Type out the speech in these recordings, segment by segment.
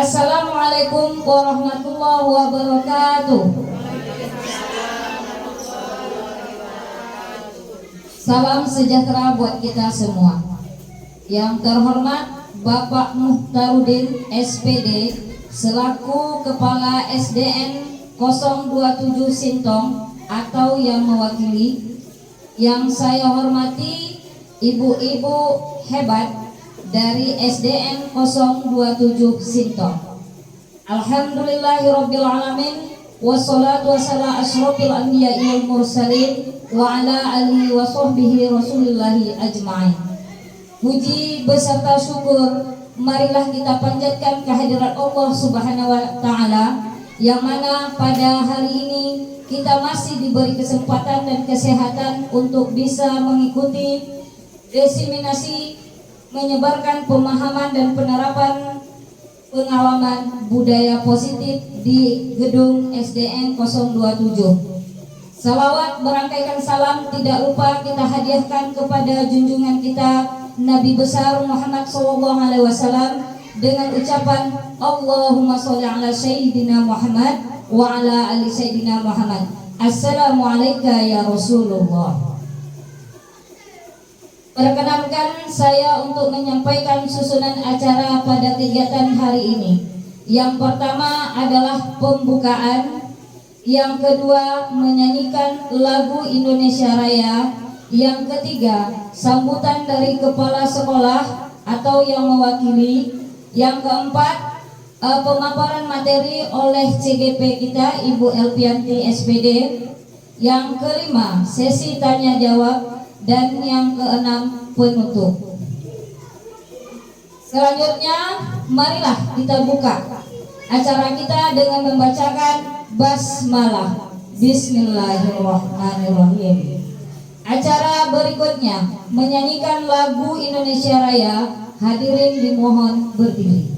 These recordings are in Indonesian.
Assalamualaikum warahmatullahi wabarakatuh. Salam sejahtera buat kita semua. Yang terhormat Bapak Muhtarudin SPD selaku Kepala SDN 027 Sintong atau yang mewakili. Yang saya hormati ibu-ibu hebat dari SDN 027 Sintong. Alhamdulillahirabbil alamin wassalatu wassalamu asyrofil anbiya'i wal mursalin wa ala alihi wa sahbihi rasulillahi ajma'in. Puji beserta syukur marilah kita panjatkan kehadirat Allah Subhanahu wa taala, yang mana pada hari ini kita masih diberi kesempatan dan kesehatan untuk bisa mengikuti diseminasi menyebarkan pemahaman dan penerapan pengalaman budaya positif di gedung SDN 027. Salawat berangkaikan salam tidak lupa kita hadiahkan kepada junjungan kita Nabi besar Muhammad SAW dengan ucapan Allahumma sholli ala sayyidina Muhammad wa ala ali sayyidina Muhammad. Assalamualaikum ya Rasulullah. Perkenankan saya untuk menyampaikan susunan acara pada kegiatan hari ini. Yang pertama adalah pembukaan, yang kedua menyanyikan lagu Indonesia Raya, yang ketiga sambutan dari kepala sekolah atau yang mewakili, yang keempat pemaparan materi oleh CGP kita Ibu Elpianti SPD, yang kelima sesi tanya jawab, dan yang keenam penutup. Selanjutnya marilah kita buka acara kita dengan membacakan basmalah. Bismillahirrahmanirrahim. Acara berikutnya menyanyikan lagu Indonesia Raya. Hadirin dimohon berdiri.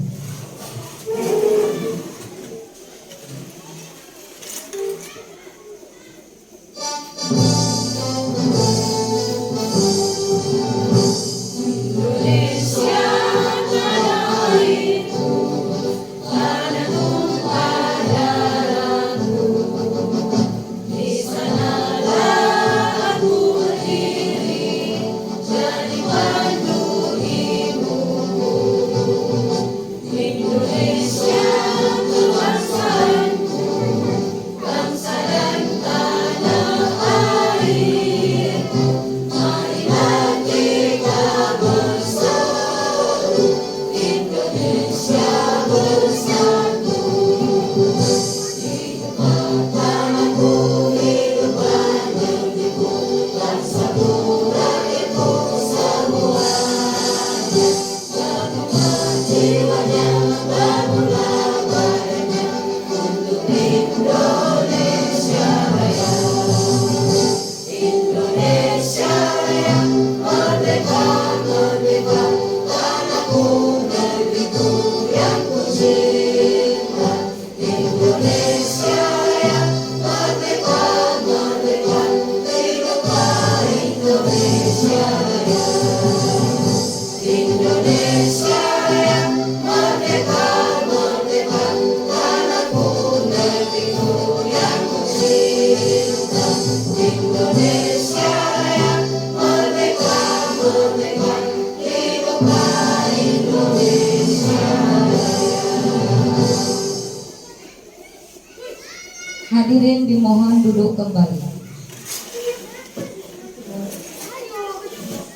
Hadirin dimohon duduk kembali.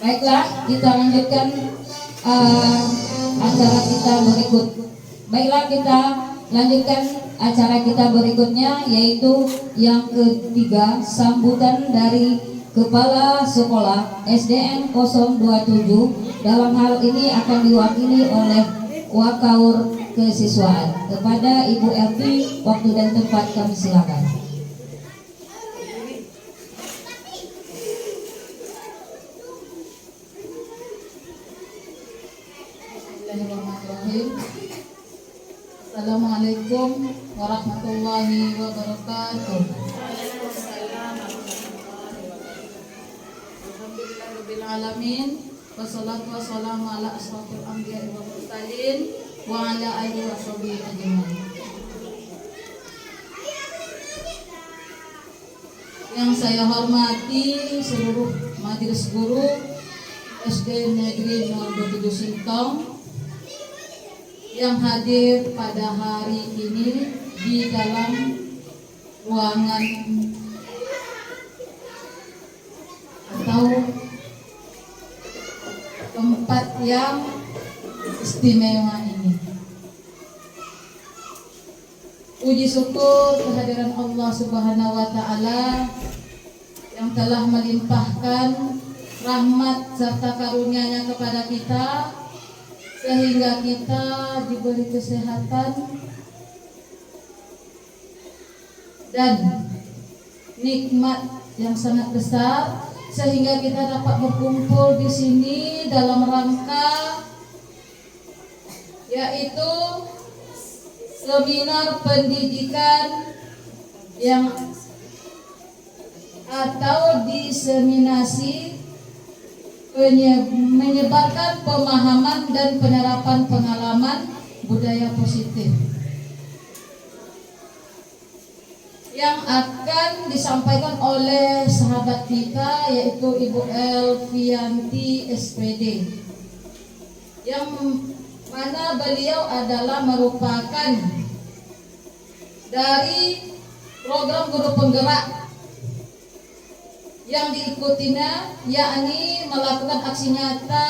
Baiklah, kita lanjutkan acara kita berikut. Baiklah, kita lanjutkan acara kita berikutnya, yaitu yang ketiga, sambutan dari Kepala Sekolah SDN 027. Dalam hal ini akan diwakili oleh Wakaur Kesiswaan. Kepada Ibu Elvi, waktu dan tempat kami silakan. Bismillahirrahmanirrahim. Assalamualaikum warahmatullahi wabarakatuh. Alhamdulillahirabbil alamin. Wassalatu wassalamu ala asrofil anbiya'i wal mursalin wa ala alihi wa sahbihi ajmain. Yang saya hormati seluruh majelis guru SD Negeri 07 Sintong yang hadir pada hari ini di dalam ruangan atau tempat yang istimewa ini. Puji syukur kehadiran Allah Subhanahu wa Ta'ala yang telah melimpahkan rahmat serta karunia-Nya kepada kita sehingga kita diberi kesehatan dan nikmat yang sangat besar sehingga kita dapat berkumpul di sini dalam rangka yaitu seminar pendidikan yang atau diseminasi menyebarkan pemahaman dan penerapan pengalaman budaya positif yang akan disampaikan oleh sahabat kita yaitu Ibu Elvianti SPD yang mana beliau adalah merupakan dari program guru penggerak yang diikutinya yakni melakukan aksi nyata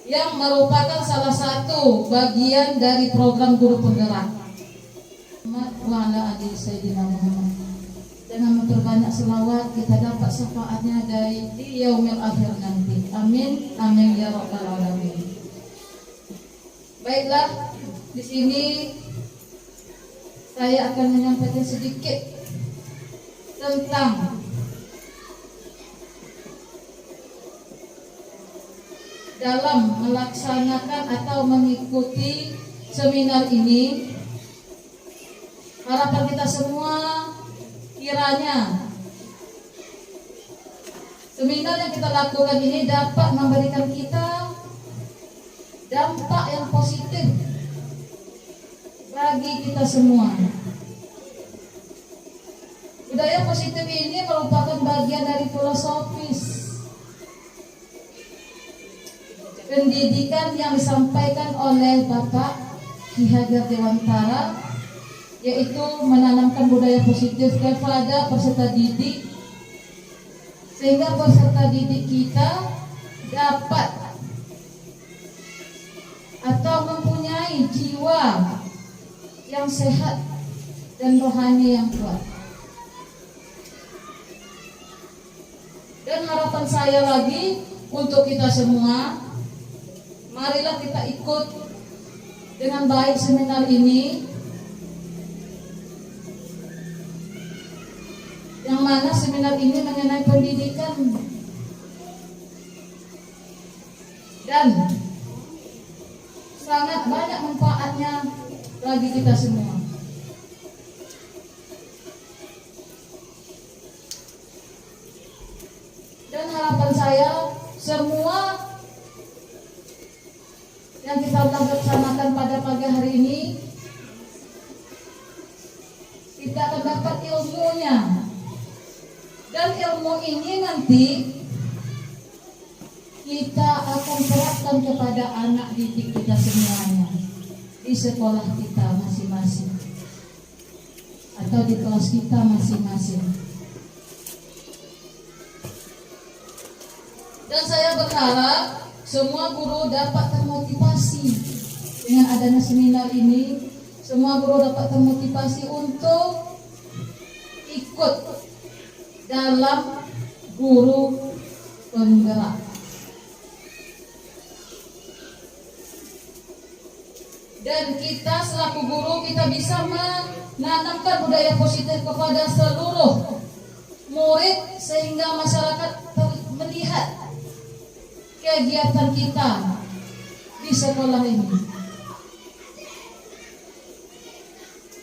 yang merupakan salah satu bagian dari program guru penggerak. Dengan memperbanyak selawat kita dapat syafaatnya di yaumil akhir nanti. Amin, amin ya rabbal alamin. Baiklah, di sini saya akan menyampaikan sedikit tentang dalam melaksanakan atau mengikuti seminar ini. Harapan kita semua kiranya seminar yang kita lakukan ini dapat memberikan kita dampak yang positif bagi kita semua. Budaya positif ini merupakan bagian dari filosofis pendidikan yang disampaikan oleh Bapak Ki Hajar Dewantara, yaitu menanamkan budaya positif kepada peserta didik sehingga peserta didik kita dapat atau mempunyai jiwa yang sehat dan rohani yang kuat. Dan harapan saya lagi untuk kita semua, marilah kita ikut dengan baik seminar ini, yang mana seminar ini mengenai pendidikan dan sangat banyak manfaatnya bagi kita semua. Dan harapan saya semua yang kita laksanakan pada pagi hari ini kita akan dapat ilmunya. Dan ilmu ini nanti kita akan terapkan kepada anak didik kita semuanya di sekolah kita masing-masing atau di kelas kita masing-masing. Dan saya berharap semua guru dapat termotivasi dengan adanya seminar ini. Semua guru dapat termotivasi untuk ikut dalam guru penggerak. Dan kita selaku guru kita bisa menanamkan budaya positif kepada seluruh murid sehingga masyarakat melihat kegiatan kita di sekolah ini.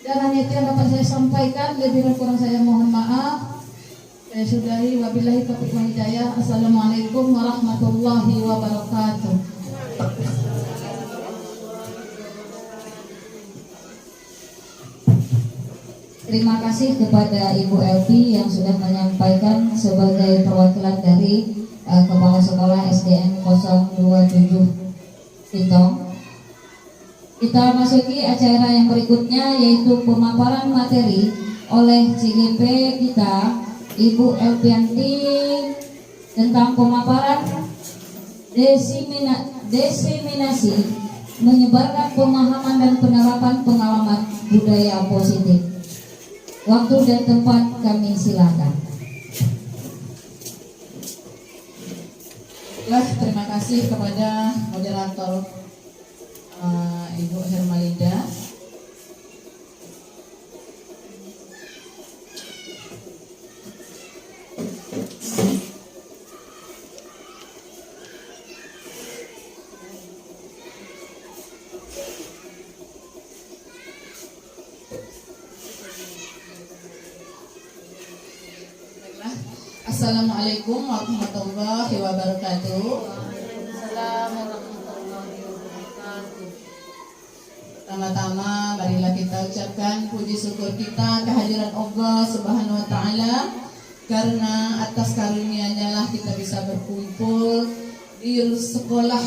Dan hanya itu yang dapat saya sampaikan. Lebih dan kurang saya mohon maaf. Saya sudahi, wabillahi taufiq wal hidayah. Assalamualaikum warahmatullahi wabarakatuh. Terima kasih kepada Ibu Elvi yang sudah menyampaikan sebagai perwakilan dari Kepala Sekolah SDN 027 Tintong. Kita masuki acara yang berikutnya, yaitu pemaparan materi oleh CGP kita, Ibu Elvianti, tentang pemaparan diseminasi menyebarkan pemahaman dan penerapan pengalaman budaya positif. Waktu dan tempat kami silakan. Terima kasih kepada moderator Ibu Hermalinda. Assalamualaikum warahmatullahi wabarakatuh. Pertama-tama marilah kita ucapkan puji syukur kita kehadiran Allah Subhanahu wa taala, karena atas karunia-Nya lah kita bisa berkumpul di sekolah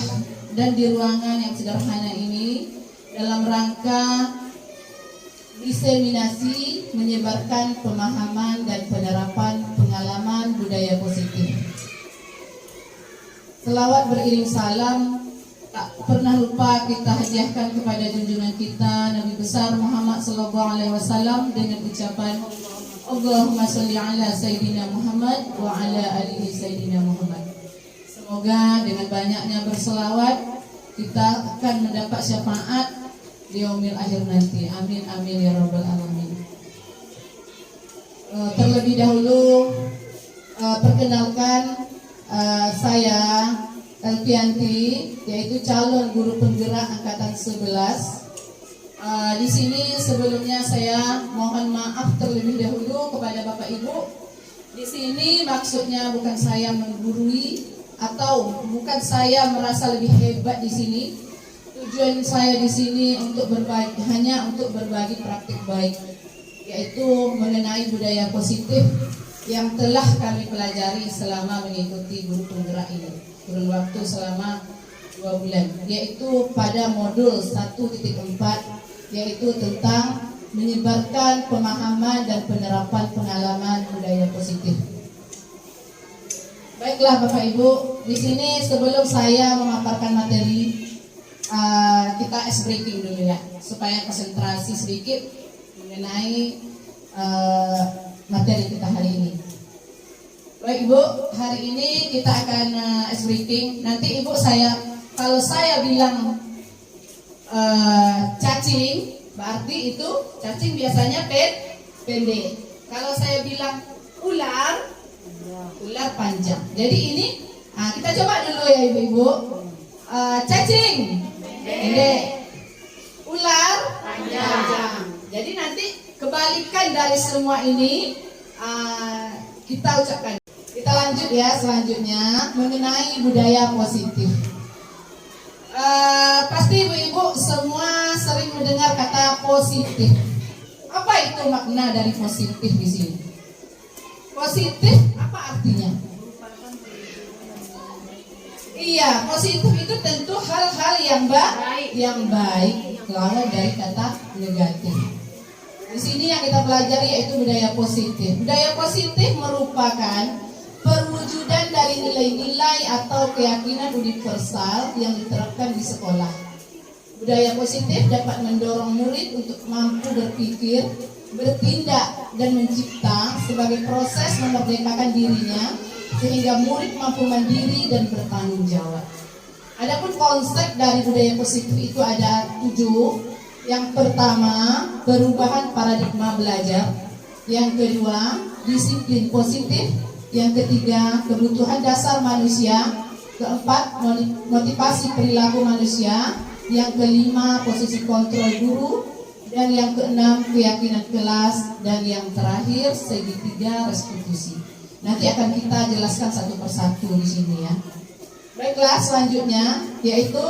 dan di ruangan yang sederhana ini dalam rangka diseminasi menyebarkan pemahaman dan penerapan pengalaman budaya positif. Selawat beriring salam tak pernah lupa kita hadiahkan kepada junjungan kita Nabi besar Muhammad sallallahu alaihi wasallam dengan ucapan Allahumma sholli ala sayyidina Muhammad wa ala alihi sayyidina Muhammad. Semoga dengan banyaknya berselawat kita akan mendapat syafaat di yaumil akhir nanti. Amin amin ya rabbal alamin. Terlebih dahulu perkenalkan saya Elvianti, yaitu calon guru penggerak angkatan 11. Di sini sebelumnya saya mohon maaf terlebih dahulu kepada Bapak Ibu. Di sini maksudnya bukan saya menggurui atau bukan saya merasa lebih hebat di sini. Tujuan saya di sini untuk berbagi, hanya untuk berbagi praktik baik, yaitu mengenai budaya positif yang telah kami pelajari selama mengikuti guru penggerak ini, kurun waktu selama 2 bulan, yaitu pada modul 1.4, yaitu tentang menyebarkan pemahaman dan penerapan pengalaman budaya positif. Baiklah Bapak Ibu, di sini sebelum saya memaparkan materi, kita ice breaking dulu ya, supaya konsentrasi sedikit mengenai materi kita hari ini. Baik Ibu, hari ini kita akan ice breaking. Nanti Ibu kalau saya bilang cacing, berarti itu cacing biasanya pendek. Kalau saya bilang ular panjang. Jadi ini kita coba dulu ya Ibu-Ibu. Cacing pendek, ular panjang. Jadi nanti kebalikan dari semua ini kita ucapkan. Kita lanjut ya, selanjutnya mengenai budaya positif. Pasti Ibu-Ibu semua sering mendengar kata positif. Apa itu makna dari positif di sini? Positif apa artinya? Iya, positif itu tentu hal-hal yang baik, lawan dari kata negatif. Di sini yang kita pelajari yaitu budaya positif. Budaya positif merupakan perwujudan dari nilai-nilai atau keyakinan universal yang diterapkan di sekolah. Budaya positif dapat mendorong murid untuk mampu berpikir, bertindak, dan mencipta sebagai proses memerdekakan dirinya, sehingga murid mampu mandiri dan bertanggung jawab. Adapun konsep dari budaya positif itu ada 7. Yang pertama, perubahan paradigma belajar. Yang kedua, disiplin positif. Yang ketiga, kebutuhan dasar manusia. Keempat, motivasi perilaku manusia. Yang kelima, posisi kontrol guru. Dan yang keenam, keyakinan kelas. Dan yang terakhir, segitiga restitusi. Nanti akan kita jelaskan satu persatu di sini ya. Baiklah, selanjutnya yaitu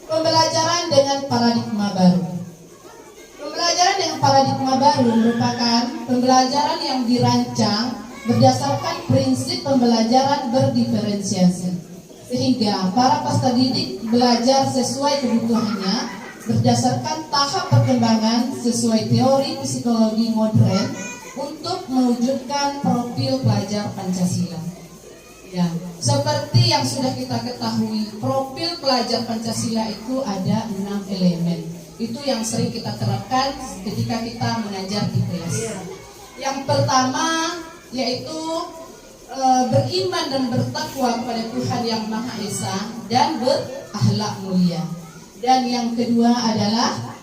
pembelajaran dengan paradigma baru. Pembelajaran Pembelajaran dengan paradigma baru merupakan pembelajaran yang dirancang berdasarkan prinsip pembelajaran berdiferensiasi, sehingga para peserta didik belajar sesuai kebutuhannya berdasarkan tahap perkembangan sesuai teori psikologi modern untuk mewujudkan profil pelajar Pancasila. Ya, seperti yang sudah kita ketahui, profil pelajar Pancasila itu ada 6 elemen. Itu yang sering kita terapkan ketika kita mengajar di kelas. Yang pertama yaitu beriman dan bertakwa kepada Tuhan Yang Maha Esa dan berakhlak mulia. Dan yang kedua adalah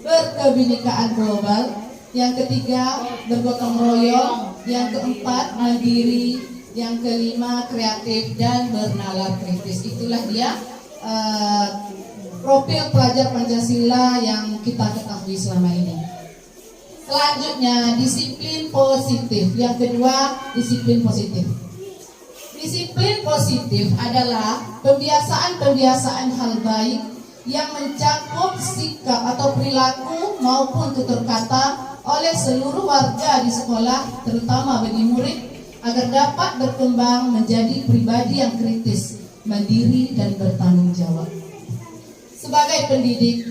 berkebinekaan global. Yang ketiga bergotong royong. Yang keempat mandiri. Yang kelima kreatif dan bernalar kritis. Itulah dia profil pelajar Pancasila yang kita ketahui selama ini. Selanjutnya disiplin positif. Yang kedua disiplin positif. Disiplin positif adalah pembiasaan-pembiasaan hal baik yang mencakup sikap atau perilaku maupun tutur kata oleh seluruh warga di sekolah, terutama bagi murid, agar dapat berkembang menjadi pribadi yang kritis, mandiri dan bertanggung jawab. Sebagai pendidik,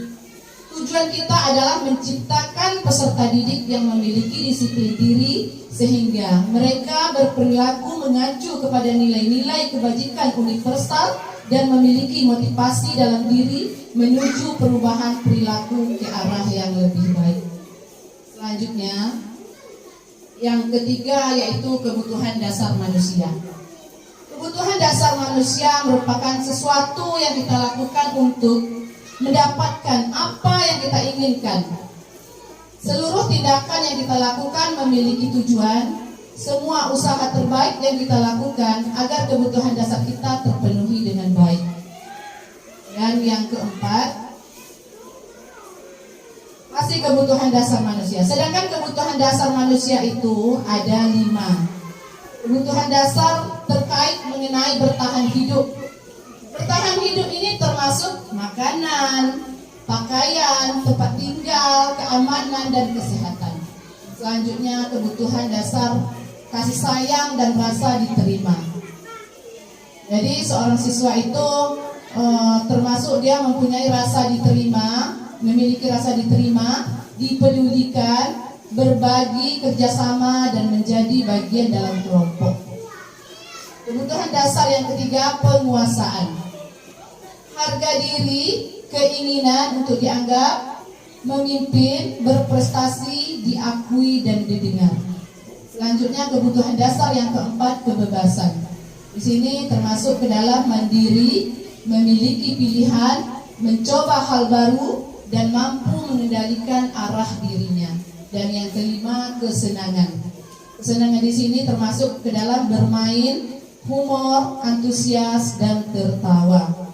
tujuan kita adalah menciptakan peserta didik yang memiliki disiplin diri sehingga mereka berperilaku mengacu kepada nilai-nilai kebajikan universal dan memiliki motivasi dalam diri menuju perubahan perilaku ke arah yang lebih baik. Selanjutnya, yang ketiga yaitu kebutuhan dasar manusia. Kebutuhan dasar manusia merupakan sesuatu yang kita lakukan untuk mendapatkan apa yang kita inginkan. Seluruh tindakan yang kita lakukan memiliki tujuan. Semua usaha terbaik yang kita lakukan agar kebutuhan dasar kita terpenuhi dengan baik. Dan yang keempat, masih kebutuhan dasar manusia. Sedangkan kebutuhan dasar manusia itu ada 5. Kebutuhan dasar terkait mengenai bertahan hidup. Bertahan hidup ini termasuk makanan, pakaian, tempat tinggal, keamanan, dan kesehatan. Selanjutnya kebutuhan dasar kasih sayang dan rasa diterima. Jadi seorang siswa itu termasuk dia mempunyai rasa diterima, memiliki rasa diterima, dipedulikan, berbagi, kerjasama, dan menjadi bagian dalam kelompok. Kebutuhan dasar yang ketiga, penguasaan. Harga diri, keinginan untuk dianggap, memimpin, berprestasi, diakui, dan didengar. Selanjutnya kebutuhan dasar yang keempat, kebebasan. Di sini termasuk ke dalam mandiri, memiliki pilihan, mencoba hal baru, dan mampu mengendalikan arah dirinya. Dan yang kelima, kesenangan. Kesenangan di sini termasuk ke dalam bermain, humor, antusias, dan tertawa.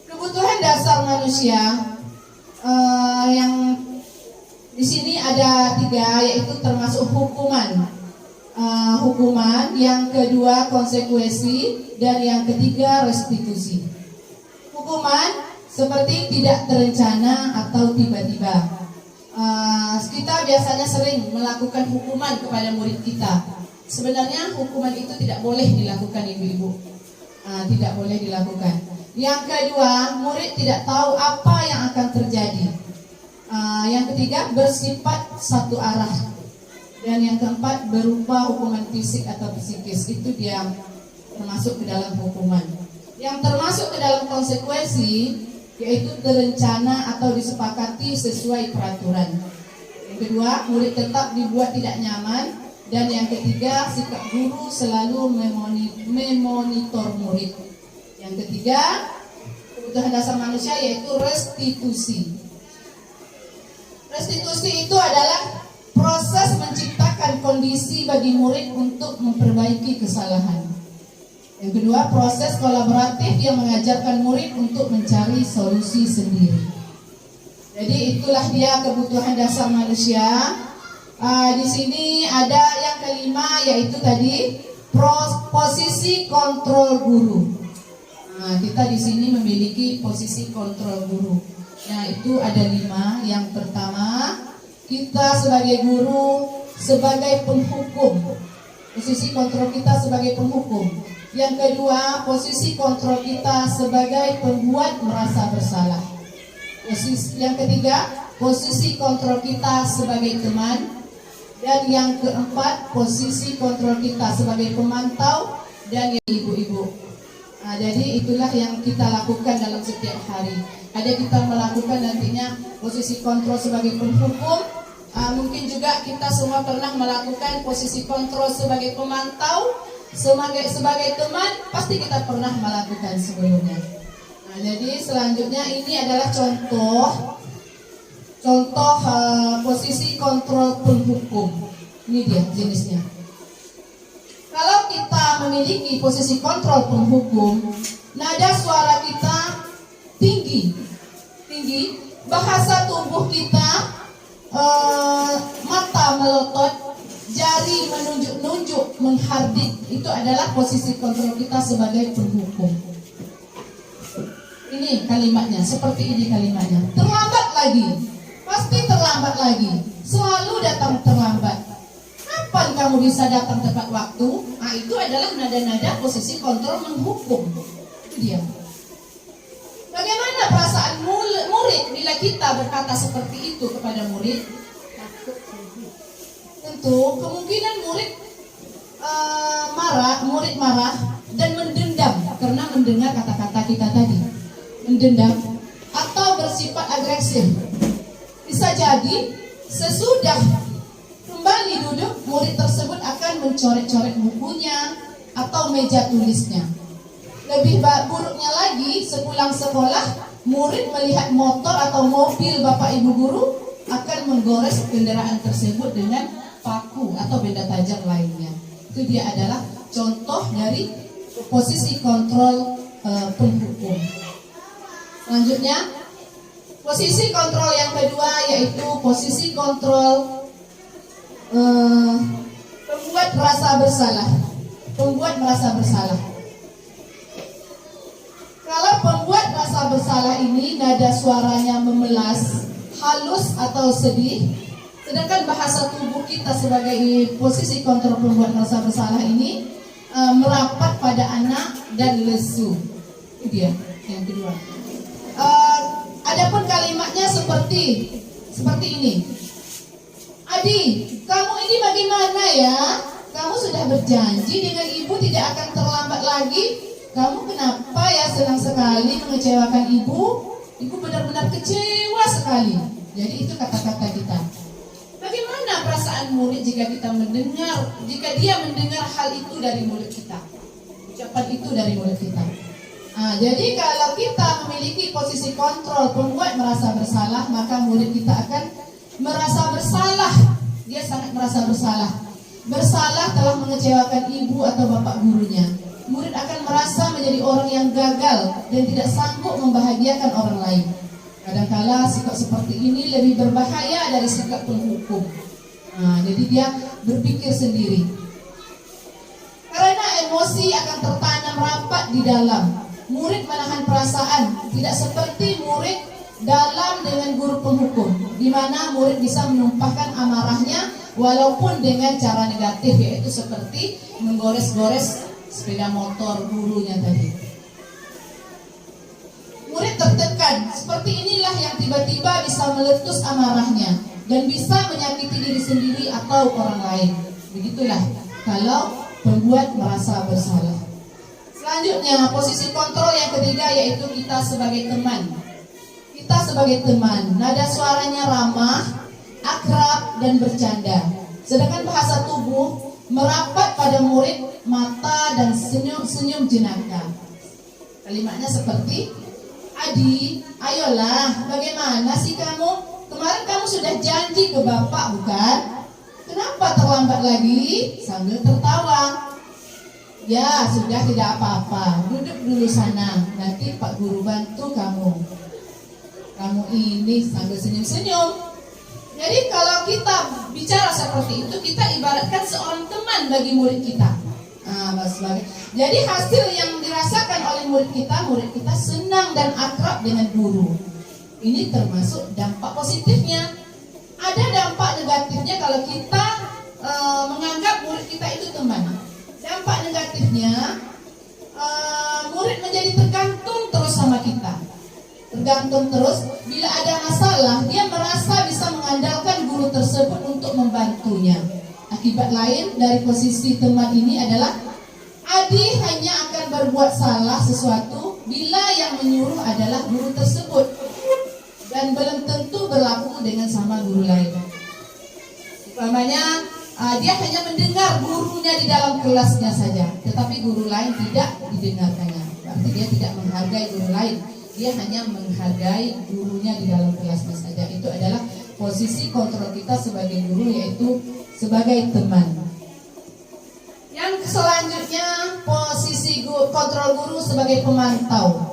Kebutuhan dasar manusia yang di sini ada 3, yaitu termasuk hukuman. Hukuman, yang kedua konsekuensi, dan yang ketiga restitusi. Hukuman seperti tidak terencana atau tiba-tiba. Kita biasanya sering melakukan hukuman kepada murid kita. Sebenarnya hukuman itu tidak boleh dilakukan, ibu-ibu. Tidak boleh dilakukan. Yang kedua, murid tidak tahu apa yang akan terjadi. Yang ketiga, bersifat satu arah. Dan yang keempat, berupa hukuman fisik atau psikis. Itu dia termasuk ke dalam hukuman. Yang termasuk ke dalam konsekuensi, yaitu terencana atau disepakati sesuai peraturan. Yang kedua, murid tetap dibuat tidak nyaman. Dan yang ketiga, sikap guru selalu memonitor murid. Yang ketiga, kebutuhan dasar manusia yaitu restitusi. Restitusi itu adalah proses menciptakan kondisi bagi murid untuk memperbaiki kesalahan. Yang kedua, proses kolaboratif yang mengajarkan murid untuk mencari solusi sendiri. Jadi itulah dia kebutuhan dasar manusia. Di sini ada yang kelima, yaitu tadi posisi kontrol guru. Kita di sini memiliki posisi kontrol guru. Nah, itu ada 5. Yang pertama, kita sebagai guru, sebagai penghukum. Posisi kontrol kita sebagai penghukum. Yang kedua, posisi kontrol kita sebagai pembuat merasa bersalah. Yang ketiga, posisi kontrol kita sebagai teman. Dan yang keempat, posisi kontrol kita sebagai pemantau dan ibu-ibu. Nah, jadi itulah yang kita lakukan dalam setiap hari. Ada kita melakukan nantinya posisi kontrol sebagai penghukum. Mungkin juga kita semua pernah melakukan posisi kontrol sebagai pemantau, sebagai teman, pasti kita pernah melakukan sebelumnya. Nah, jadi selanjutnya ini adalah contoh posisi kontrol penghukum. Ini dia jenisnya. Kalau kita memiliki posisi kontrol penghukum, nada suara kita tinggi, bahasa tubuh kita mata melotot, jari menunjuk-nunjuk, menghardik, itu adalah posisi kontrol kita sebagai penghukum. Ini kalimatnya, seperti ini kalimatnya. Terlambat lagi, pasti terlambat lagi, selalu datang terlambat. Kapan kamu bisa datang tepat waktu? Nah, itu adalah nada-nada posisi kontrol menghukum. Itu dia. Bagaimana perasaan murid bila kita berkata seperti itu kepada murid? Tentu kemungkinan murid marah dan mendendam karena mendengar kata-kata kita tadi. Mendendam atau bersifat agresif. Bisa jadi sesudah kembali duduk, murid tersebut akan mencoret-coret bukunya atau meja tulisnya. Lebih buruknya lagi, sepulang sekolah, murid melihat motor atau mobil bapak ibu guru akan menggores kendaraan tersebut dengan paku atau benda tajam lainnya. Itu dia adalah contoh dari posisi kontrol penghukum. Selanjutnya, posisi kontrol yang kedua yaitu posisi kontrol pembuat merasa bersalah. Pembuat merasa bersalah. Kalau pembuat rasa bersalah ini nada suaranya memelas, halus atau sedih, sedangkan bahasa tubuh kita sebagai posisi kontrol pembuat rasa bersalah ini merapat pada anak dan lesu. Itu dia yang kedua. Adapun kalimatnya seperti ini. Adi, kamu ini bagaimana ya? Kamu sudah berjanji dengan ibu tidak akan terlambat lagi. Kamu kenapa ya senang sekali mengecewakan ibu? Ibu benar-benar kecewa sekali. Jadi itu kata-kata kita. Bagaimana perasaan murid jika dia mendengar hal itu dari murid kita? Ucapan itu dari murid kita. Jadi kalau kita memiliki posisi kontrol pembuat merasa bersalah, maka murid kita akan merasa bersalah. Dia sangat merasa bersalah. Bersalah telah mengecewakan ibu atau bapak gurunya. Murid akan merasa menjadi orang yang gagal dan tidak sanggup membahagiakan orang lain. Kadangkala sikap seperti ini lebih berbahaya dari sikap penghukum. Jadi dia berpikir sendiri. Karena emosi akan tertanam rapat di dalam. Murid menahan perasaan, tidak seperti murid dalam dengan guru penghukum, di mana murid bisa menumpahkan amarahnya walaupun dengan cara negatif, yaitu seperti menggores-gores sepeda motor gurunya tadi. Murid tertekan, seperti inilah yang tiba-tiba bisa meletus amarahnya dan bisa menyakiti diri sendiri atau orang lain. Begitulah kalau pembuat merasa bersalah. Selanjutnya, posisi kontrol yang ketiga yaitu kita sebagai teman. Kita sebagai teman, nada suaranya ramah, akrab dan bercanda. Sedangkan bahasa tubuh merapat pada murid, mata dan senyum jenaka. Kalimatnya seperti, Adi, ayolah, bagaimana sih kamu? Kemarin kamu sudah janji ke bapak, bukan? Kenapa terlambat lagi? Sambil tertawa. Ya, sudah tidak apa-apa. Duduk dulu sana. Nanti Pak Guru bantu kamu. Kamu ini sambil senyum-senyum. Jadi kalau kita bicara seperti itu, kita ibaratkan seorang teman bagi murid kita. Jadi hasil yang dirasakan oleh murid kita senang dan akrab dengan guru. Ini termasuk dampak positifnya. Ada dampak negatifnya kalau kita menganggap murid kita itu teman. Dampak negatifnya, murid menjadi tergantung terus sama kita. Tergantung terus, bila ada masalah, dia merasa bisa mengandalkan guru tersebut untuk membantunya. Akibat lain dari posisi teman ini adalah Adi hanya akan berbuat salah sesuatu bila yang menyuruh adalah guru tersebut, dan belum tentu berlaku dengan sama guru lain. Umpamanya dia hanya mendengar gurunya di dalam kelasnya saja, tetapi guru lain tidak didengarkannya. Berarti dia tidak menghargai guru lain, dia hanya menghargai gurunya di dalam kelasnya saja. Itu adalah posisi kontrol kita sebagai guru, yaitu sebagai teman. Yang selanjutnya, posisi kontrol guru sebagai pemantau.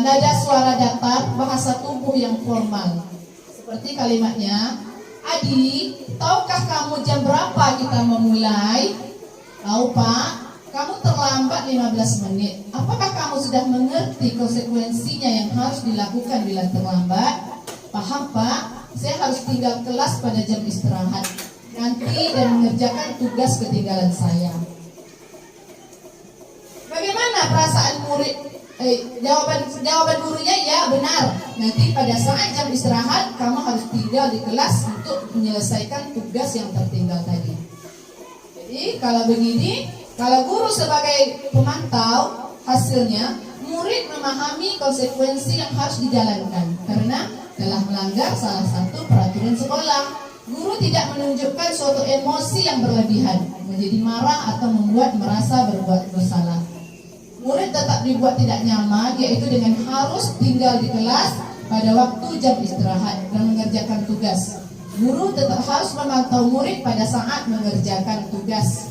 Nada suara datar, bahasa tubuh yang formal. Seperti kalimatnya, Adi, tahukah kamu jam berapa kita memulai? Tahu Pak, kamu terlambat 15 menit. Apakah kamu sudah mengerti konsekuensinya yang harus dilakukan bila terlambat? Paham Pak, saya harus tinggal kelas pada jam istirahat nanti dan mengerjakan tugas ketinggalan saya. Bagaimana perasaan murid? Jawaban gurunya, ya benar. Nanti pada saat jam istirahat kamu harus tinggal di kelas untuk menyelesaikan tugas yang tertinggal tadi. Jadi kalau begini, kalau guru sebagai pemantau, hasilnya murid memahami konsekuensi yang harus dijalankan karena telah melanggar salah satu peraturan sekolah. Guru tidak menunjukkan suatu emosi yang berlebihan, menjadi marah atau membuat merasa berbuat bersalah. Murid tetap dibuat tidak nyaman, yaitu dengan harus tinggal di kelas pada waktu jam istirahat dan mengerjakan tugas. Guru tetap harus memantau murid pada saat mengerjakan tugas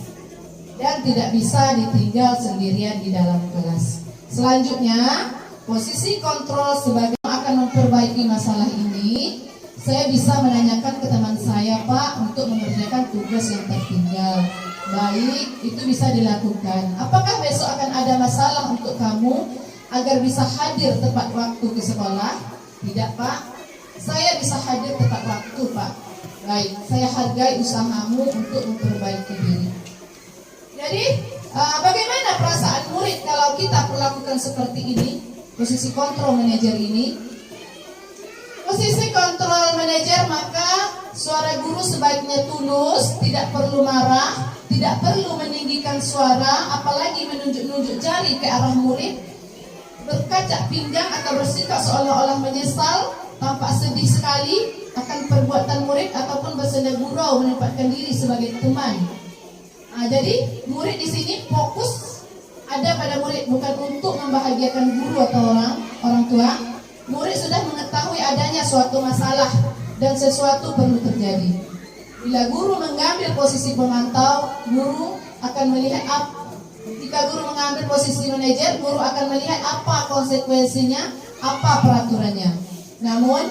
dan tidak bisa ditinggal sendirian di dalam kelas. Selanjutnya, posisi kontrol sebagai akan memperbaiki masalah ini. Saya bisa menanyakan ke teman saya, Pak, untuk mengerjakan tugas yang tertinggal. Baik, itu bisa dilakukan. Apakah besok akan ada masalah untuk kamu agar bisa hadir tepat waktu ke sekolah? Tidak Pak, saya bisa hadir tepat waktu Pak. Baik, saya hargai usahamu untuk memperbaiki diri. Jadi, bagaimana perasaan murid kalau kita perlakukan seperti ini? Posisi kontrol manajer ini. Posisi kontrol manajer, maka suara guru sebaiknya tulus, tidak perlu marah, tidak perlu meninggikan suara, apalagi menunjuk-nunjuk jari ke arah murid, berkacak pinggang atau bersikap seolah-olah menyesal, tampak sedih sekali akan perbuatan murid ataupun bersenda gurau menempatkan diri sebagai teman. Jadi murid di sini fokus ada pada murid, bukan untuk membahagiakan guru atau orang tua. Murid sudah mengetahui adanya suatu masalah dan sesuatu perlu terjadi. Bila guru mengambil posisi pemantau, guru akan melihat apa. Jika guru mengambil posisi manajer, guru akan melihat apa konsekuensinya, apa peraturannya. Namun,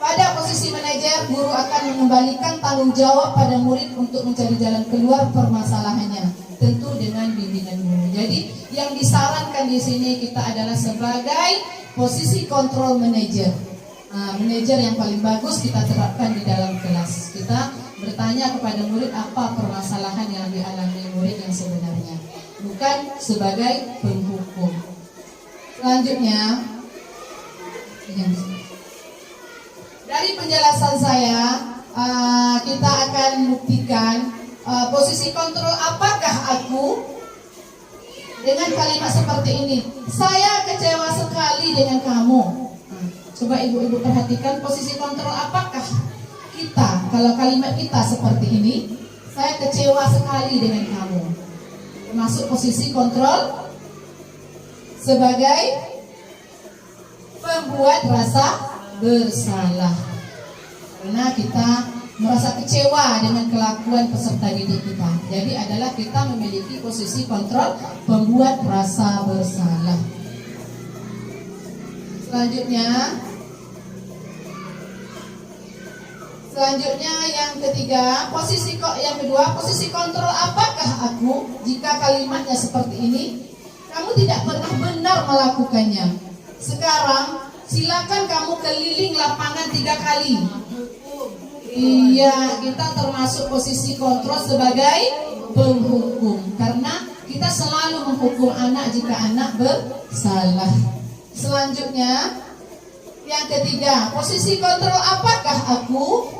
pada posisi manajer, guru akan mengembalikan tanggung jawab pada murid untuk mencari jalan keluar permasalahannya, tentu dengan bimbingan guru. Jadi, yang disarankan di sini kita adalah sebagai posisi kontrol manajer. Manajer yang paling bagus kita terapkan di dalam kelas. Kita bertanya kepada murid apa permasalahan yang dialami murid yang sebenarnya, bukan sebagai penghukum. Selanjutnya, dari penjelasan saya, kita akan buktikan posisi kontrol apakah aku dengan kalimat seperti ini. Saya kecewa sekali dengan kamu. Coba ibu-ibu perhatikan posisi kontrol apakah kita. Kalau kalimat kita seperti ini, saya kecewa sekali dengan kamu, termasuk posisi kontrol sebagai pembuat rasa bersalah, karena kita merasa kecewa dengan kelakuan peserta didik kita. Jadi adalah kita memiliki posisi kontrol pembuat rasa bersalah. Selanjutnya yang ketiga, yang kedua, posisi kontrol apakah aku jika kalimatnya seperti ini, kamu tidak pernah benar melakukannya. Sekarang silakan kamu keliling lapangan 3 kali. Iya, kita termasuk posisi kontrol sebagai penghukum, karena kita selalu menghukum anak jika anak bersalah. Selanjutnya, yang ketiga, posisi kontrol apakah aku?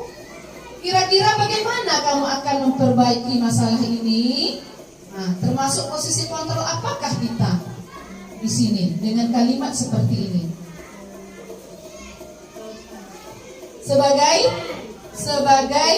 Kira-kira bagaimana kamu akan memperbaiki masalah ini? Nah, termasuk posisi kontrol apakah kita di sini dengan kalimat seperti ini? Sebagai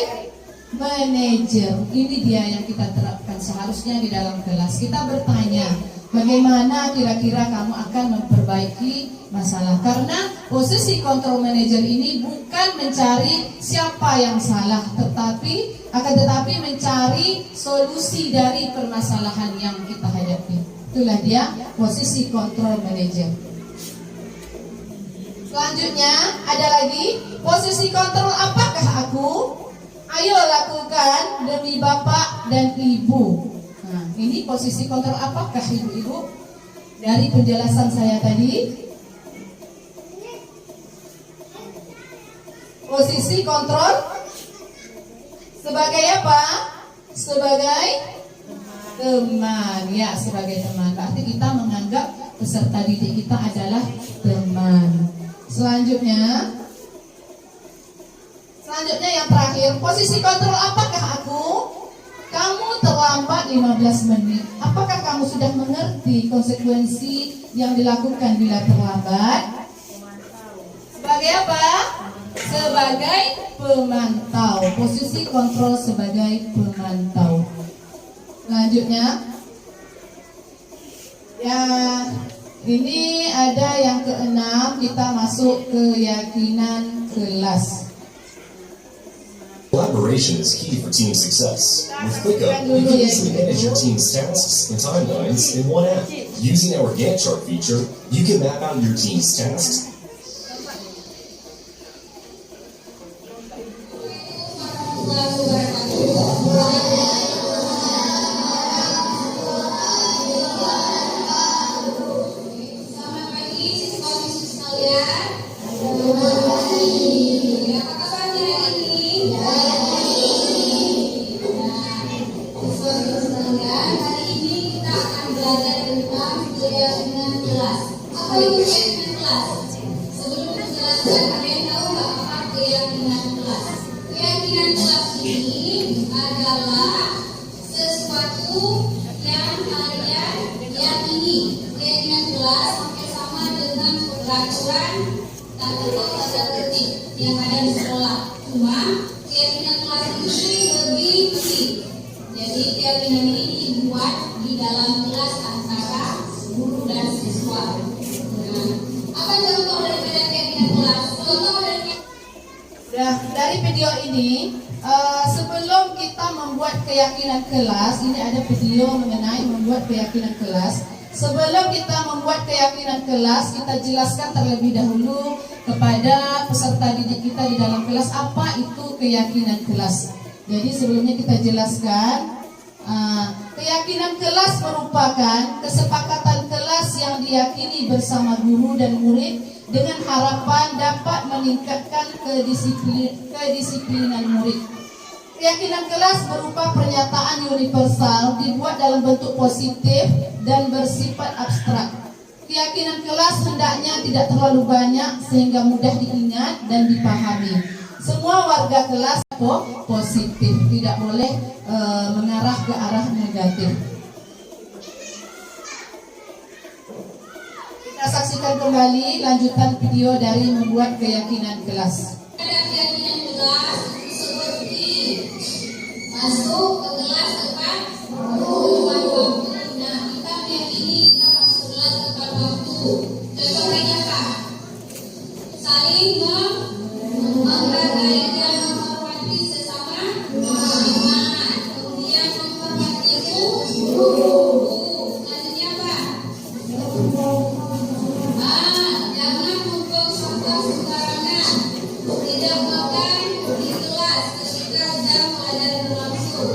manajer, ini dia yang kita terapkan seharusnya di dalam kelas. Kita bertanya, bagaimana kira-kira kamu akan memperbaiki masalah? Karena posisi kontrol manajer ini bukan mencari siapa yang salah, tetapi mencari solusi dari permasalahan yang kita hadapi. Itulah dia posisi kontrol manajer. Selanjutnya ada lagi, posisi kontrol apakah aku? Ayo lakukan demi bapak dan ibu. Nah, ini posisi kontrol apakah ibu-ibu? Dari penjelasan saya tadi, posisi kontrol sebagai apa? Sebagai teman, ya, sebagai teman. Berarti kita menganggap peserta didik kita adalah teman. Selanjutnya yang terakhir, posisi kontrol apakah aku? Kamu terlambat 15 menit. Apakah kamu sudah mengerti konsekuensi yang dilakukan bila terlambat? Sebagai apa? Sebagai pemantau. Posisi kontrol sebagai pemantau. Selanjutnya, ya, ini ada yang keenam, kita masuk keyakinan kelas. Collaboration is key for team success. With ClickUp, you can easily manage your team's tasks and timelines in one app. Using our Gantt chart feature, you can map out your team's tasks. Dari video ini, sebelum kita membuat keyakinan kelas, ini ada video mengenai membuat keyakinan kelas. Sebelum kita membuat keyakinan kelas, kita jelaskan terlebih dahulu kepada peserta didik kita di dalam kelas apa itu keyakinan kelas. Jadi sebelumnya kita jelaskan, keyakinan kelas merupakan kesepakatan kelas yang diyakini bersama guru dan murid dengan harapan dapat meningkatkan kedisiplinan murid. Keyakinan kelas berupa pernyataan universal dibuat dalam bentuk positif dan bersifat abstrak. Keyakinan kelas hendaknya tidak terlalu banyak sehingga mudah diingat dan dipahami. Semua warga kelas positif, tidak boleh mengarah ke arah negatif. Kita saksikan kembali lanjutan video dari membuat keyakinan kelas. Ada keyakinan kelas seperti masuk ke kelas tepat waktu. Nah, kita meyakini kita masuk kelas tepat waktu. Contohnya apa? Saling menghargai dan menghormati sesama teman. Kemudian menghormati guru. Selanjutnya apa? Jangan membuang sampah sembarangan. Tidak makan di kelas ketika jam pelajaran berlangsung.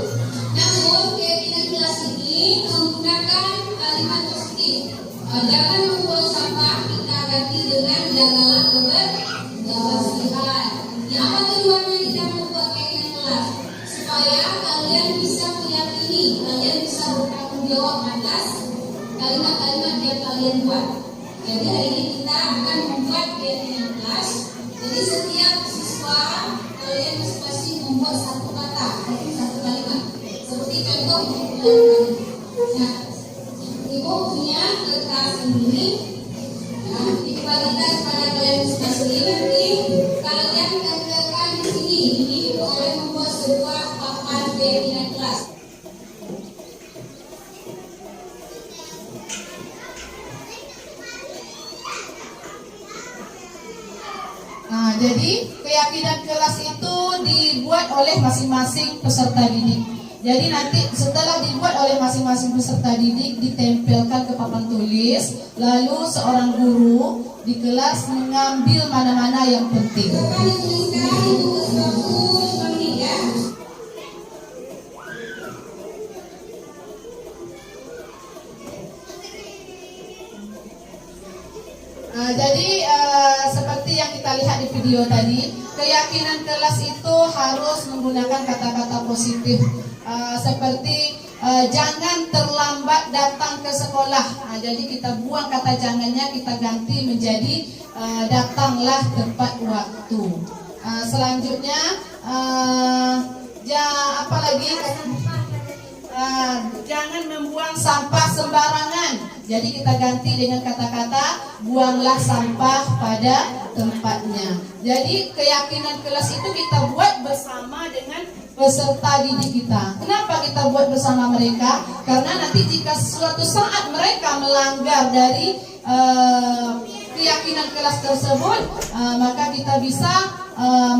Namun keyakinan kelas ini menggunakan kalimat positif. Jangan membuang sampah, kita disepakati dengan jagalah kebersihan. Yang keduanya kita membuat kegiatan kelas supaya kalian bisa meyakini, kalian bisa bertanggung jawab atas kalimat-kalimat yang kalian buat. Jadi hari ini kita akan membuat kegiatan kelas. Jadi setiap siswa kalian masing-masing membuat satu kata, satu kalimat. Seperti contoh nah, ibu punya kertas ini. Nah, dikembalikan kepada kalian masing-masing. Nanti kalian tempelkan di sini. Ini ibu kalian membuat sebuah papan kegiatan kelas. Nah, jadi keyakinan kelas itu dibuat oleh masing-masing peserta didik. Jadi nanti setelah dibuat oleh masing-masing peserta didik ditempelkan ke papan tulis, lalu seorang guru di kelas mengambil mana-mana yang penting. Jadi seperti yang kita lihat di video tadi, keyakinan kelas itu harus menggunakan kata-kata positif seperti jangan terlambat datang ke sekolah. Nah, jadi kita buang kata jangannya, kita ganti menjadi datanglah tepat waktu. Selanjutnya apa lagi? Jangan membuang sampah sembarangan. Jadi kita ganti dengan kata-kata buanglah sampah pada tempatnya. Jadi keyakinan kelas itu kita buat bersama dengan peserta didik kita. Kenapa kita buat bersama mereka? Karena nanti jika suatu saat mereka melanggar dari keyakinan kelas tersebut, maka kita bisa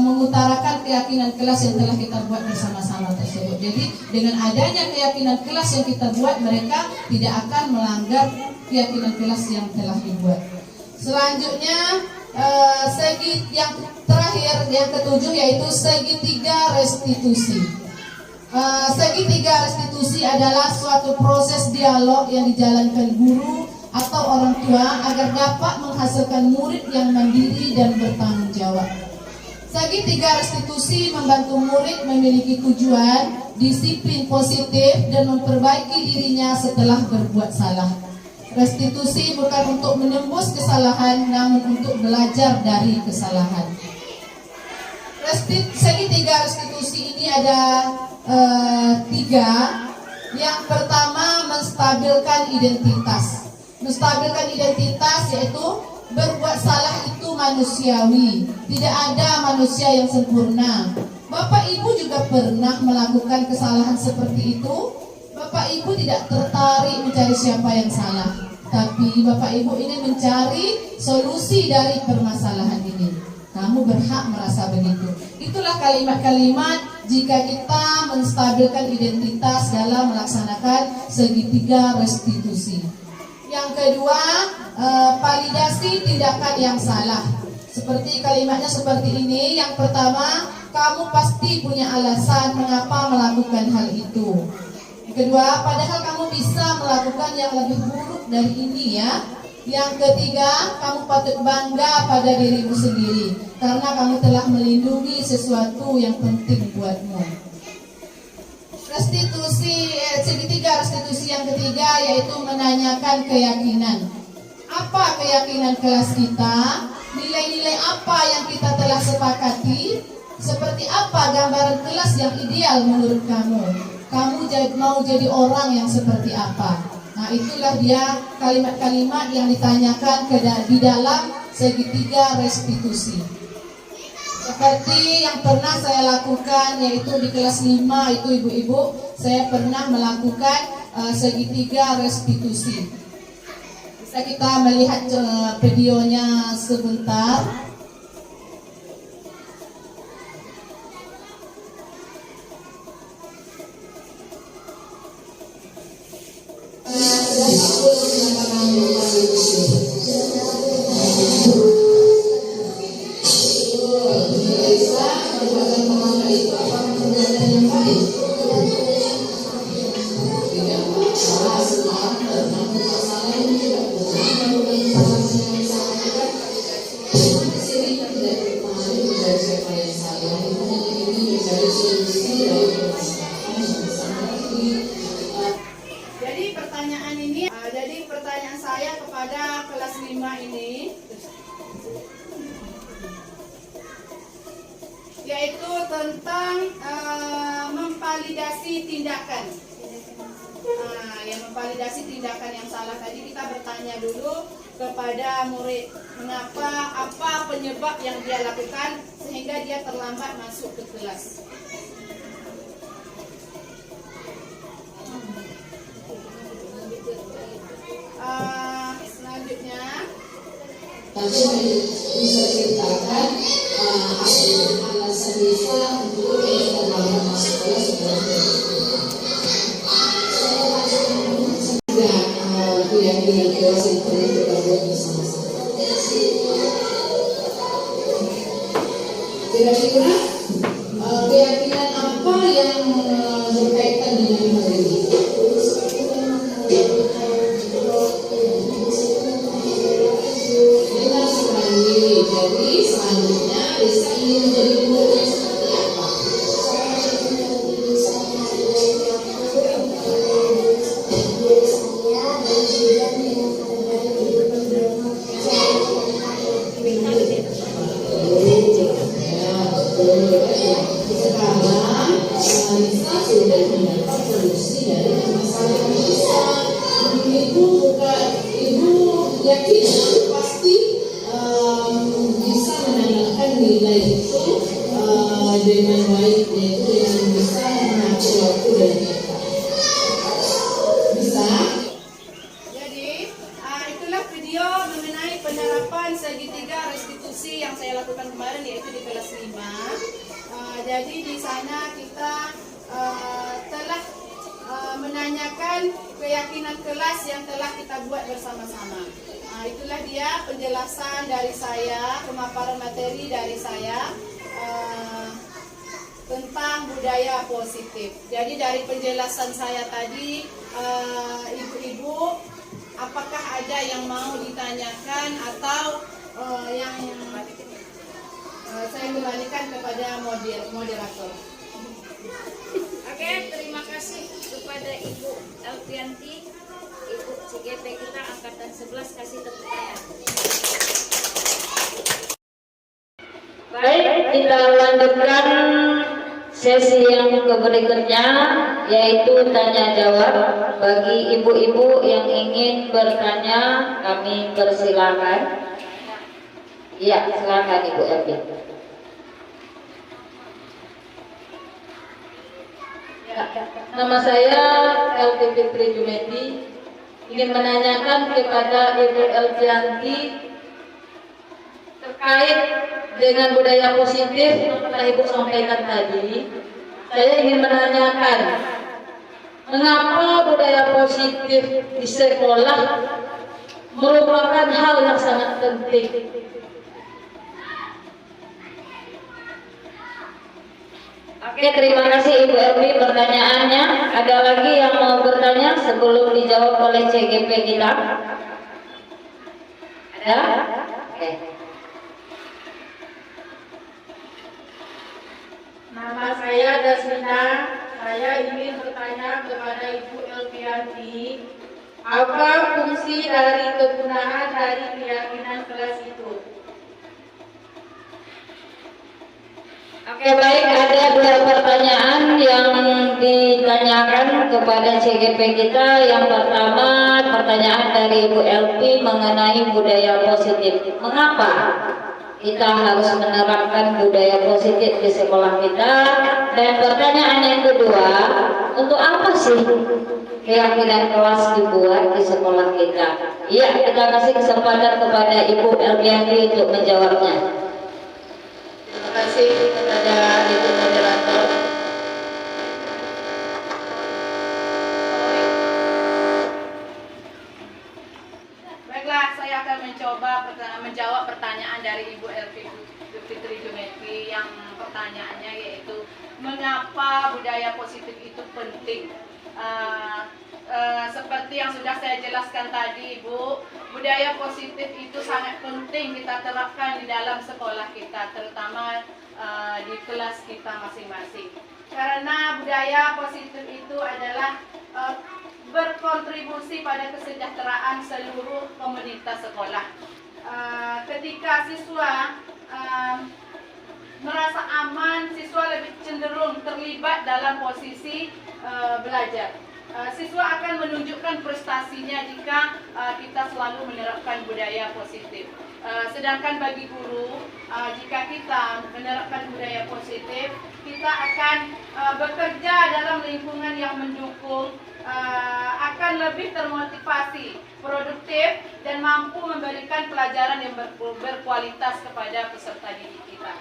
mengutarakan keyakinan kelas yang telah kita buat bersama-sama tersebut. Jadi dengan adanya keyakinan kelas yang kita buat, mereka tidak akan melanggar keyakinan kelas yang telah dibuat. Selanjutnya segi yang terakhir, yang ketujuh, yaitu segitiga restitusi. Segitiga restitusi adalah suatu proses dialog yang dijalankan guru atau orang tua agar dapat menghasilkan murid yang mandiri dan bertanggung jawab. Segitiga restitusi membantu murid memiliki tujuan, disiplin positif, dan memperbaiki dirinya setelah berbuat salah. Restitusi bukan untuk menembus kesalahan, namun untuk belajar dari kesalahan. Segitiga restitusi ini ada 3. Yang pertama, menstabilkan identitas. Menstabilkan identitas yaitu berbuat salah itu manusiawi. Tidak ada manusia yang sempurna. Bapak Ibu juga pernah melakukan kesalahan seperti itu. Bapak Ibu tidak tertarik mencari siapa yang salah, tapi Bapak Ibu ingin mencari solusi dari permasalahan ini. Kamu berhak merasa begitu. Itulah kalimat-kalimat jika kita menstabilkan identitas dalam melaksanakan segitiga restitusi. Yang kedua, validasi tindakan yang salah. Seperti kalimatnya seperti ini. Yang pertama, kamu pasti punya alasan mengapa melakukan hal itu. Yang kedua, padahal kamu bisa melakukan yang lebih buruk dari ini ya. Yang ketiga, kamu patut bangga pada dirimu sendiri karena kamu telah melindungi sesuatu yang penting buatmu. Segitiga restitusi yang ketiga yaitu menanyakan keyakinan. Apa keyakinan kelas kita? Nilai-nilai apa yang kita telah sepakati? Seperti apa gambaran kelas yang ideal menurut kamu? Kamu mau jadi orang yang seperti apa? Nah, itulah dia kalimat-kalimat yang ditanyakan di dalam segitiga restitusi. Seperti yang pernah saya lakukan, yaitu di kelas 5 itu ibu-ibu, saya pernah melakukan segitiga restitusi. Bisa kita melihat videonya sebentar. pertanyaan saya kepada kelas 5 ini, yaitu tentang memvalidasi tindakan. Yang memvalidasi tindakan yang salah tadi, kita bertanya dulu kepada murid, apa penyebab yang dia lakukan sehingga dia terlambat masuk ke kelas. Selanjutnya, Tadi bisa ceritakan alasan Lisa untuk terlambat masuk kelas keyakinan kelas yang perlu kita buat bersama-sama. Kira-kira keyakinan apa yang berkaitan dengan hal ini? Dengar sekali. Jadi selanjutnya Lisa ingin menjadi guru yang seperti apa? Sekarang Lisa sudah mendapat solusi dari permasalahan Lisa. Ibu yakin pasti bisa menanamkan nilai itu dengan baik, yaitu dengan bisa mengatur waktu dan kita. Bisa? jadi itulah video mengenai penerapan segitiga restitusi yang saya lakukan kemarin, yaitu di kelas 5. Jadi di sana kita telah menanyakan keyakinan kelas yang telah kita buat bersama-sama. Itulah dia penjelasan dari saya, pemaparan materi dari saya tentang budaya positif. Jadi dari penjelasan saya tadi, ibu-ibu, apakah ada yang mau ditanyakan atau yang saya kembalikan kepada moderator. Oke, terima kasih kepada Ibu Elvianti, Ibu CGP kita angkatan 11, kasih tepuk tangan. Baik, kita lanjutkan sesi yang berikutnya, yaitu tanya jawab. Bagi ibu-ibu yang ingin bertanya, kami persilakan. Iya, silakan Ibu Elvi. Nama saya Elvi Fitri Jumedi, ingin menanyakan kepada Ibu Elvianti terkait dengan budaya positif yang telah Ibu sampaikan tadi. Saya ingin menanyakan, mengapa budaya positif di sekolah merupakan hal yang sangat penting? Oke, terima kasih Ibu Elvi pertanyaannya. Ada lagi yang mau bertanya sebelum dijawab oleh CGP kita? Ada? Oke. Nama saya Dasmina. Saya ingin bertanya kepada Ibu Elvianti, apa fungsi dari kegunaan dari keyakinan kelas itu? Oke, baik, ada dua pertanyaan yang ditanyakan kepada CGP kita. Yang pertama, pertanyaan dari Ibu Elvi mengenai budaya positif. Mengapa kita harus menerapkan budaya positif di sekolah kita? Dan pertanyaan yang kedua, untuk apa sih keyakinan kelas dibuat di sekolah kita? Iya, kita kasih kesempatan kepada Ibu Elvianti untuk menjawabnya. Terima kasih kepada Ibu Moderator. Baiklah, saya akan mencoba menjawab pertanyaan dari Ibu Elvi Fitri Jumedi yang pertanyaannya yaitu mengapa budaya positif itu penting. Seperti yang sudah saya jelaskan tadi, Ibu, budaya positif itu sangat penting kita terapkan di dalam sekolah kita, terutama di kelas kita masing-masing. Karena budaya positif itu adalah berkontribusi pada kesejahteraan seluruh komunitas sekolah. Ketika siswa merasa aman, siswa lebih cenderung terlibat dalam posisi belajar. Siswa akan menunjukkan prestasinya jika kita selalu menerapkan budaya positif. Sedangkan bagi guru, jika kita menerapkan budaya positif, kita akan bekerja dalam lingkungan yang mendukung, akan lebih termotivasi, produktif, dan mampu memberikan pelajaran yang berkualitas kepada peserta didik kita.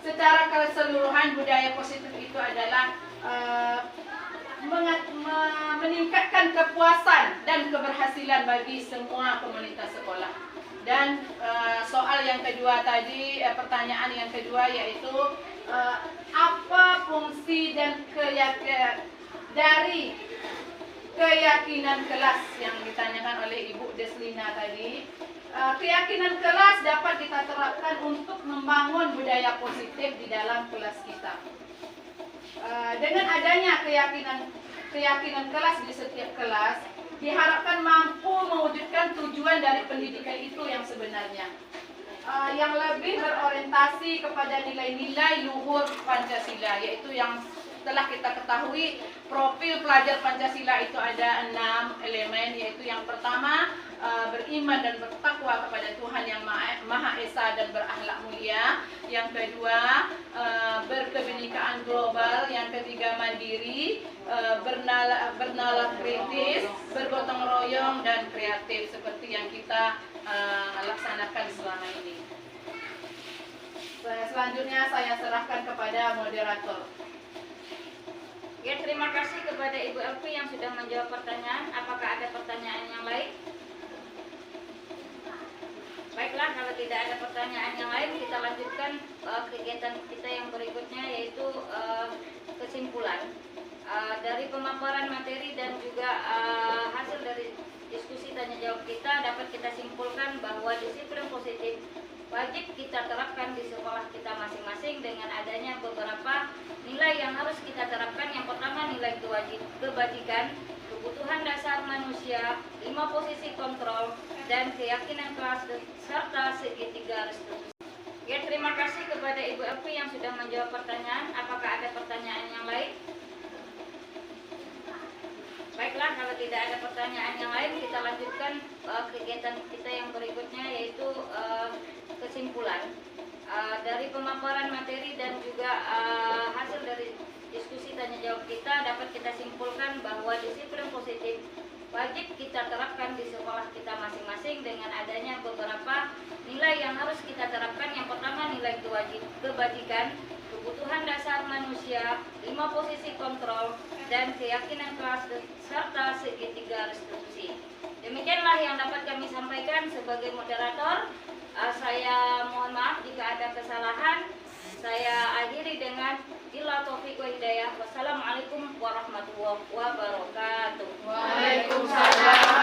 Secara keseluruhan, budaya positif itu adalah meningkatkan kepuasan dan keberhasilan bagi semua komunitas sekolah. Dan soal yang kedua tadi, pertanyaan yang kedua yaitu apa fungsi dan dari keyakinan kelas yang ditanyakan oleh Ibu Deslina tadi. Keyakinan kelas dapat kita terapkan untuk membangun budaya positif di dalam kelas kita. Dengan adanya keyakinan kelas di setiap kelas, diharapkan mampu mewujudkan tujuan dari pendidikan itu yang sebenarnya, yang lebih berorientasi kepada nilai-nilai luhur Pancasila, yaitu yang telah kita ketahui profil pelajar Pancasila itu ada 6 elemen, yaitu yang pertama beriman dan bertakwa kepada Tuhan yang Maha Esa dan berakhlak mulia. Yang kedua berkebinekaan global. Yang ketiga mandiri, bernalar kritis, bergotong royong dan kreatif seperti yang kita laksanakan selama ini. Selanjutnya saya serahkan kepada moderator. Ya, terima kasih kepada Ibu Elvi yang sudah menjawab pertanyaan. Apakah ada pertanyaan yang lain? Baiklah, kalau tidak ada pertanyaan yang lain, kita lanjutkan kegiatan kita yang berikutnya, yaitu kesimpulan. Dari pemaparan materi dan juga hasil dari diskusi tanya jawab kita, dapat kita simpulkan bahwa disiplin positif wajib kita terapkan di sekolah kita masing-masing dengan adanya beberapa nilai yang harus kita terapkan. Yang pertama, nilai kebajikan, kebutuhan dasar manusia, 5 posisi kontrol, dan keyakinan kelas serta segitiga restitusi. Ya, terima kasih kepada Ibu Elvi yang sudah menjawab pertanyaan. Apakah ada pertanyaan yang lain? Baiklah, kalau tidak ada pertanyaan yang lain, kita lanjutkan kegiatan kita yang berikutnya, yaitu kesimpulan. Dari pemaparan materi dan juga hasil dari diskusi tanya jawab kita, dapat kita simpulkan bahwa disiplin positif wajib kita terapkan di sekolah kita masing-masing dengan adanya beberapa nilai yang harus kita terapkan. Yang pertama, nilai kebajikan, kebutuhan dasar manusia, 5 posisi kontrol, dan keyakinan kelas serta segitiga restitusi. Demikianlah yang dapat kami sampaikan sebagai moderator. Saya mohon maaf jika ada kesalahan. Saya akhiri dengan bila taufik wa hidayah. Wassalamualaikum warahmatullahi wabarakatuh. Waalaikumsalam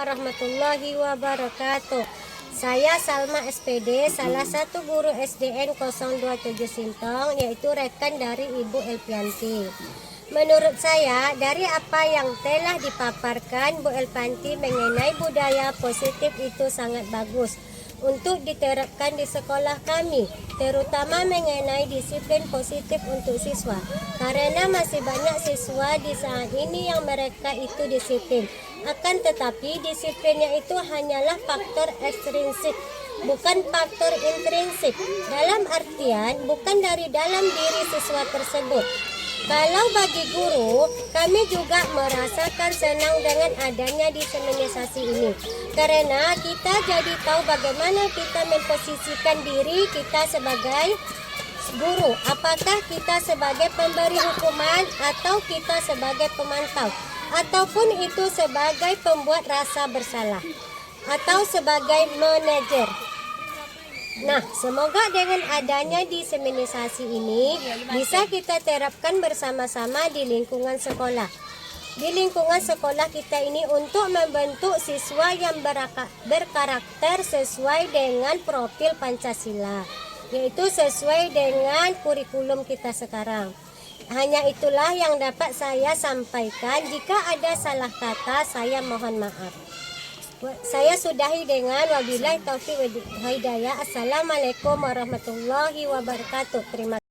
warahmatullahi wabarakatuh. Saya Salma SPD, salah satu guru SDN 027 Sintong, yaitu rekan dari Ibu Elpianti. Menurut saya, dari apa yang telah dipaparkan Bu Elpianti mengenai budaya positif itu sangat bagus untuk diterapkan di sekolah kami, terutama mengenai disiplin positif untuk siswa. Karena masih banyak siswa di saat ini yang mereka itu disiplin. Akan tetapi disiplinnya itu hanyalah faktor ekstrinsik, bukan faktor intrinsik. Dalam artian bukan dari dalam diri siswa tersebut. Kalau bagi guru, kami juga merasakan senang dengan adanya diseminisasi ini. Karena kita jadi tahu bagaimana kita memposisikan diri kita sebagai guru. Apakah kita sebagai pemberi hukuman atau kita sebagai pemantau. Ataupun itu sebagai pembuat rasa bersalah. Atau sebagai manajer. Nah, semoga dengan adanya diseminisasi ini bisa kita terapkan bersama-sama di lingkungan sekolah. Di lingkungan sekolah kita ini untuk membentuk siswa yang berkarakter sesuai dengan profil Pancasila, yaitu sesuai dengan kurikulum kita sekarang. Hanya itulah yang dapat saya sampaikan. Jika ada salah kata, saya mohon maaf. Saya sudahi dengan wabillahi taufiq wal hidayah. Assalamualaikum warahmatullahi wabarakatuh. Terima kasih.